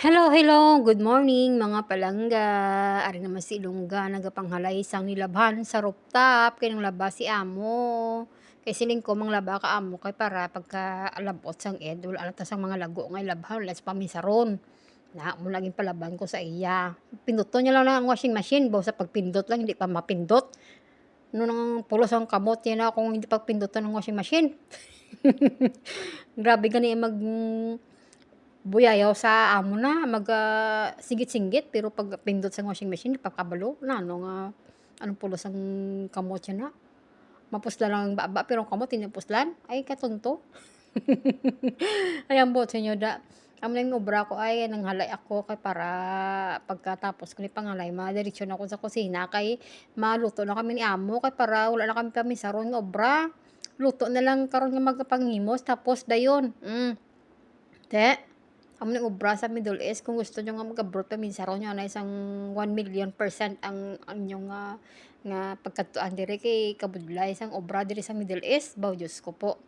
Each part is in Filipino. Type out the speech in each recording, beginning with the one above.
Hello, hello, good morning mga palangga. Ari naman si Ilongga nagapanghalay sang nilabhan sa rooftop kay nang laba si amo. Kay siling ko manglaba ka amo kay para pagka alabot sang ed wala na ta sang mga lago nga ilabhan las pamisaron. Na mo naging palaban ko sa iya. Pinduton niya lang ang washing machine bawa sa pagpindot lang hindi pa mapindot. No nang pulos ang kamot niya na kung hindi pagpindutan ng washing machine. Grabe gani mag buyayaw sa amo na singgit-singgit pero pag pindot sa washing machine nagpakabalo na ano nga anong pulos ang kamot siya na. Mapuslan lang ang baba pero ang kamot hindi napuslan, ay katunto. Ay ambot sa inyo da amo na yung obra ko ay nanghalay ako kay para pagkatapos ko ni panghalay madiretso na ako sa kusina kay maluto na kami ni amo kay para wala na kami pamisaron nga obra. Luto na lang karon nga magpapanghimos tapos dayon, te. Amo ning obra sa Middle East kung gusto niyo nga mag-abroad paminsaraw niyo na isang 1,000,000% ang inyong, nga pagkadtuan diri kay kabudlay isang obra diri sa Middle East, baw Diyos ko po.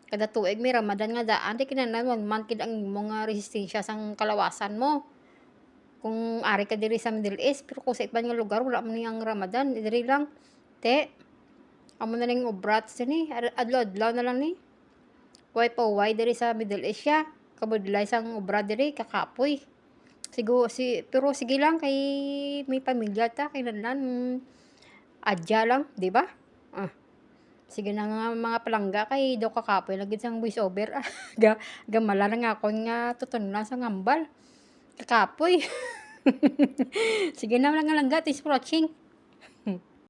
Kada tuig may Ramadan nga daan di kinahanglan 1 month gid ang imong, resistensya sang kalawasan mo. Kung ari ka diri sa Middle East pero kung sa iban nga lugar wala man niyang Ramadan, diri lang, te. Amo na ning obra sini adlaw-adlaw na lang ni. Way pauway diri sa Middle East siya, kabudlay sang obra diri kakapoy. Pero sige lang kay may pamilya ta kinahanglan adya lang, 'di ba? Ah, sige na nga mga palangga kay daw kakapoy lang gid sang voice over, gamala na nga akon nga tutunan sang hambal, kakapoy. Sige na mga langga, thanks for watching.